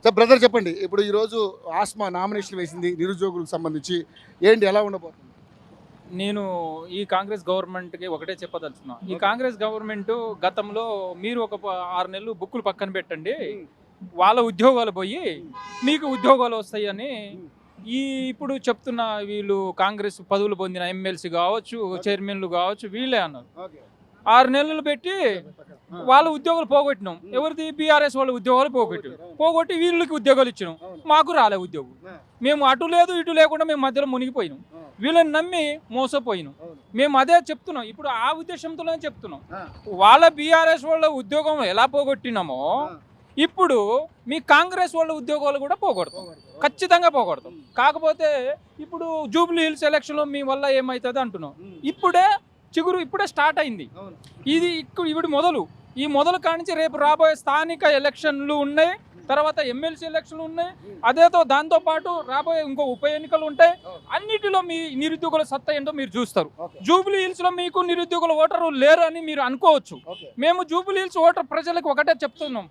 Sir brother చెప్పండి, ఇప్పుడు ఈరోజు ఆస్మా నామినేషన్ వేసింది నిరుద్యోగులకు సంబంధించి, ఏంటి ఎలా ఉండబోతుంది? నేను ఈ కాంగ్రెస్ గవర్నమెంట్కి ఒకటే చెప్పదలుచుకున్నా. ఈ కాంగ్రెస్ గవర్నమెంట్ గతంలో మీరు ఒక 6 నెలలు బుక్కులు పక్కన పెట్టండి, వాళ్ళ ఉద్యోగాలు పోయి మీకు ఉద్యోగాలు వస్తాయని ఇప్పుడు చెప్తున్న వీళ్ళు కాంగ్రెస్ పదవులు పొందిన ఎమ్మెల్సీ కావచ్చు, చైర్మన్లు కావచ్చు, వీళ్ళే అన్నారు. 6 నెలలు పెట్టి వాళ్ళ ఉద్యోగాలు పోగొట్టినాం. ఎవరిది? బీఆర్ఎస్ వాళ్ళ ఉద్యోగాలు పోగొట్టి వీళ్ళకి ఉద్యోగాలు ఇచ్చినాం. మాకు రాలే ఉద్యోగం. మేము అటు లేదు ఇటు లేకుండా మేము మధ్యలో మునిగిపోయినాం. వీళ్ళని నమ్మి మోసపోయినాం. మేము అదే చెప్తున్నాం. ఇప్పుడు ఆ ఉద్దేశంతోనే చెప్తున్నాం. వాళ్ళ బీఆర్ఎస్ వాళ్ళ ఉద్యోగం ఎలా పోగొట్టినామో ఇప్పుడు మీ కాంగ్రెస్ వాళ్ళ ఉద్యోగాలు కూడా పోగొడతాం, ఖచ్చితంగా పోగొడతాం. కాకపోతే ఇప్పుడు జూబ్లీ హిల్స్ ఎలక్షన్లో మీ వల్ల ఏమవుతుంది అంటున్నాం. ఇప్పుడే స్టార్ట్ అయింది. ఇప్పుడు మొదలు ఈ మొదలు కానించి రేపు రాబోయే స్థానిక ఎలక్షన్లు ఉన్నాయి, తర్వాత ఎమ్మెల్సీ ఎలక్షన్లు ఉన్నాయి, దాంతో పాటు రాబోయే ఇంకో ఉప ఎన్నికలు ఉంటాయి. అన్నిటిలో మీ నిరుద్యోగుల సత్తా ఏంటో మీరు చూస్తారు. జూబ్లీ హిల్స్ లో మీకు నిరుద్యోగుల ఓటరు లేరు అని మీరు అనుకోవచ్చు. మేము జూబ్లీ హిల్స్ ఓటర్ ప్రజలకు ఒకటే చెప్తున్నాం,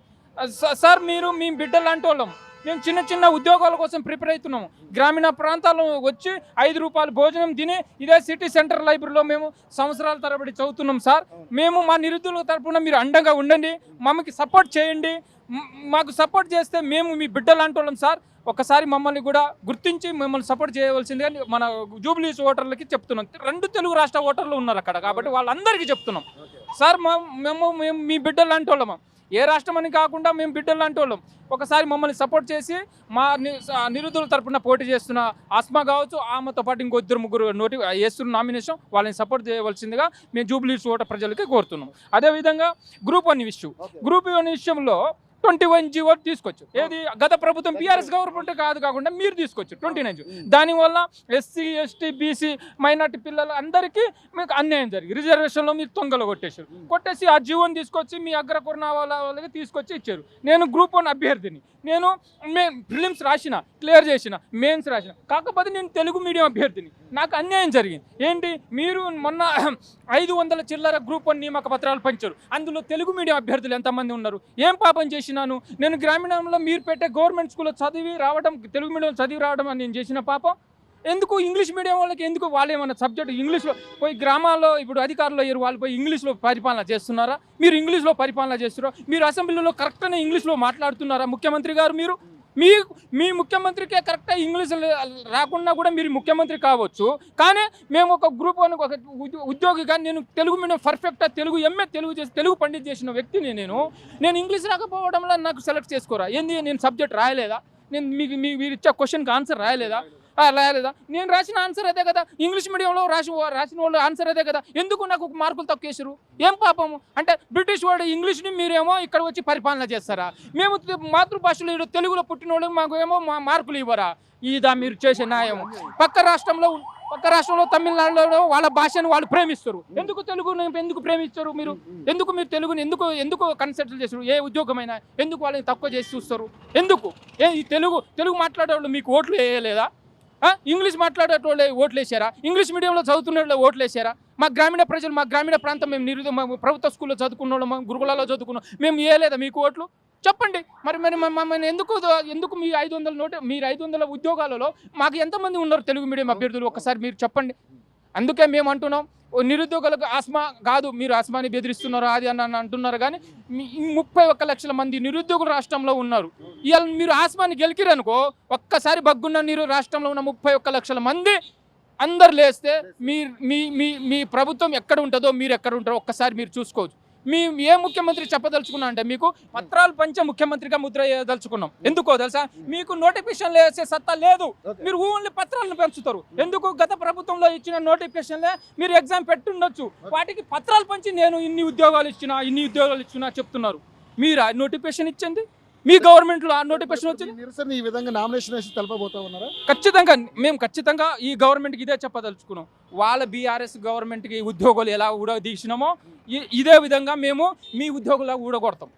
సార్ మీరు మీ బిడ్డలు లాంటి వాళ్ళం. మేము చిన్న ఉద్యోగాల కోసం ప్రిపేర్ అవుతున్నాము. గ్రామీణ ప్రాంతాల్లో వచ్చి 5 రూపాయలు భోజనం తిని ఇదే సిటీ సెంటర్ లైబ్రరీలో మేము సంవత్సరాల తరబడి చదువుతున్నాం. సార్ మేము మా నిరుద్యోగుల తరపున మీరు అండగా ఉండండి, మమ్మల్ని సపోర్ట్ చేయండి. మాకు సపోర్ట్ చేస్తే మేము మీ బిడ్డలు లాంటి వాళ్ళం సార్. ఒకసారి మమ్మల్ని కూడా గుర్తించి మిమ్మల్ని సపోర్ట్ చేయవలసిందిగా మన జూబ్లీస్ ఓటర్లకి చెప్తున్నాం. 2 తెలుగు రాష్ట్ర ఓటర్లు ఉన్నారు అక్కడ, కాబట్టి వాళ్ళందరికీ చెప్తున్నాం, సార్ మేము మీ బిడ్డలు లాంటి వాళ్ళం. ఏ రాష్ట్రం అని కాకుండా మేము బిడ్డలు లాంటి వాళ్ళం. ఒకసారి మమ్మల్ని సపోర్ట్ చేసి మా నిరుద్యోగుల తరపున పోటీ చేస్తున్న ఆస్మా కావచ్చు, ఆమెతో పాటు ఇంకో 2-3 వేస్తున్న నామినేషన్, వాళ్ళని సపోర్ట్ చేయవలసిందిగా మేము జూబ్లీస్ ఓటర్ ప్రజలకి కోరుతున్నాం. అదేవిధంగా గ్రూప్ 1 ఇష్యూ, గ్రూప్ 1 విషయంలో 21 జీవో తీసుకొచ్చు. ఏది గత ప్రభుత్వం బీఆర్ఎస్ గవర్నమెంట్ కాకుండా మీరు తీసుకొచ్చు 29. దానివల్ల ఎస్సీ ఎస్టీ బీసీ మైనార్టీ పిల్లలు అందరికీ మీకు అన్యాయం జరిగింది. రిజర్వేషన్లో మీరు తొంగలు కొట్టేసి ఆ జీవోని తీసుకొచ్చి మీ అగ్రకుర్ణ వాళ్ళకి తీసుకొచ్చి ఇచ్చారు. నేను గ్రూప్ 1 అభ్యర్థిని. నేను ప్రిలిమ్స్ రాసిన, క్లియర్ చేసిన, మెయిన్స్ రాసిన. కాకపోతే నేను తెలుగు మీడియం అభ్యర్థిని. నాకు అన్యాయం జరిగింది. ఏంటి, మీరు మొన్న 500 చిల్లర గ్రూప్ 1 నియామక పత్రాలు పంచారు. అందులో తెలుగు మీడియం అభ్యర్థులు ఎంతమంది ఉన్నారు? ఏం పాపం చేసినాను నేను? గ్రామీణంలో మీరు పెట్టే గవర్నమెంట్ స్కూల్లో చదివి రావడం, తెలుగు మీడియం చదివి రావడం అని నేను చేసిన పాపం. ఎందుకు ఇంగ్లీష్ మీడియం వాళ్ళకి ఎందుకు? వాళ్ళు ఏమన్నా సబ్జెక్ట్ ఇంగ్లీష్లో పోయి గ్రామాల్లో ఇప్పుడు అధికారులు అయ్యారు, వాళ్ళు పోయి ఇంగ్లీష్లో పరిపాలన చేస్తున్నారా? మీరు ఇంగ్లీష్లో పరిపాలన చేస్తున్నారా? మీరు అసెంబ్లీలో కరెక్ట్గానే ఇంగ్లీష్లో మాట్లాడుతున్నారా? ముఖ్యమంత్రి గారు మీరు మీ ముఖ్యమంత్రికే కరెక్ట్గా ఇంగ్లీష్ రాకుండా కూడా మీరు ముఖ్యమంత్రి కావచ్చు. కానీ మేము ఒక గ్రూప్ 1 ఒక ఉద్యోగిగా నేను తెలుగు మీడియం పర్ఫెక్ట్గా MA తెలుగు పండిత్ చేసిన వ్యక్తిని. నేను ఇంగ్లీష్ రాకపోవడంలో నాకు సెలెక్ట్ చేసుకోరా? ఏంది, నేను సబ్జెక్ట్ రాయలేదా? నేను మీరు ఇచ్చే క్వశ్చన్కి ఆన్సర్ రాయలేదా? నేను రాసిన ఆన్సర్ అదే కదా. ఇంగ్లీష్ మీడియంలో రాసిన వాళ్ళు ఆన్సర్ అదే కదా. ఎందుకు నాకు మార్కులు తక్కువ వేసారు? ఏం పాపము? అంటే బ్రిటిష్ వాడు ఇంగ్లీష్ని మీరేమో ఇక్కడ వచ్చి పరిపాలన చేస్తారా? మేము మాతృభాషలో తెలుగులో పుట్టిన వాళ్ళు మాకు ఏమో మార్కులు ఇవ్వరా? ఇదా మీరు చేసే న్యాయం? పక్క రాష్ట్రంలో తమిళనాడులో వాళ్ళ భాషను వాళ్ళు ప్రేమిస్తారు. ఎందుకు తెలుగుని ఎందుకు ప్రేమిస్తారు? మీరు తెలుగుని ఎందుకు కన్సిడర్ చేస్తారు? ఏ ఉద్యోగమైనా ఎందుకు వాళ్ళని తక్కువ చేసి చూస్తారు? ఎందుకు? ఈ తెలుగు మాట్లాడే వాళ్ళు మీకు ఓట్లు వేయలేదా? ఇంగ్లీష్ మాట్లాడేటోళ్ళే ఓట్లు వేసారా? ఇంగ్లీష్ మీడియంలో చదువుతున్న వాళ్ళు ఓట్లు వేసారా? మా గ్రామీణ ప్రజలు, మా గ్రామీణ ప్రాంతం, మేము ప్రభుత్వ స్కూల్లో చదువుకున్న వాళ్ళం, గురుకులాల్లో చదువుకున్నాం, మేము వేయలేదా మీకు ఓట్లు? చెప్పండి. మరి ఎందుకు మీ 500 ఉద్యోగాలలో మాకు ఎంతమంది ఉన్నారు తెలుగు మీడియం అభ్యర్థులు? ఒకసారి మీరు చెప్పండి. అందుకే మేము అంటున్నాం, నిరుద్యోగులకు ఆస్మా కాదు, మీరు ఆస్మాని బెదిరిస్తున్నారు అది అని అంటున్నారు. కానీ 31 లక్షల మంది నిరుద్యోగులు రాష్ట్రంలో ఉన్నారు. ఇవాళ మీరు ఆస్మాని గెలికిరనుకో, ఒక్కసారి బగ్గున్న రాష్ట్రంలో ఉన్న 31 లక్షల మంది అందరు లేస్తే మీ ప్రభుత్వం ఎక్కడ ఉంటుందో, మీరు ఎక్కడ ఉంటారో ఒక్కసారి మీరు చూసుకోవచ్చు. ఏ ముఖ్యమంత్రి చెప్పదలుచుకున్నా అంటే మీకు పత్రాలు పంచే ముఖ్యమంత్రిగా ముద్ర వేయదలుచుకున్నాం. ఎందుకో తెలుసా? మీకు నోటిఫికేషన్లు వేసే సత్తా లేదు. మీరు ఓన్లీ పత్రాలను పెంచుతారు. ఎందుకు? గత ప్రభుత్వంలో ఇచ్చిన నోటిఫికేషన్లే మీరు ఎగ్జామ్ పెట్టుండొచ్చు, వాటికి పత్రాలు పంచి నేను ఇన్ని ఉద్యోగాలు ఇచ్చినా చెప్తున్నారు. మీరు ఆ నోటిఫికేషన్ ఇచ్చింది మీ గవర్నమెంట్లో, ఆ నోటిఫికేషన్ వచ్చింది. నిరసన ఈ విధంగా నామినేషన్ వేసి తెలపబోతా ఉన్నారా? ఖచ్చితంగా ఈ గవర్నమెంట్కి ఇదే చెప్పదలుచుకున్నాం. వాళ్ళ బీఆర్ఎస్ గవర్నమెంట్కి ఉద్యోగులు ఎలా ఊడదీసినామో ఇదే విధంగా మేము మీ ఉద్యోగులు ఊడగొడతాం.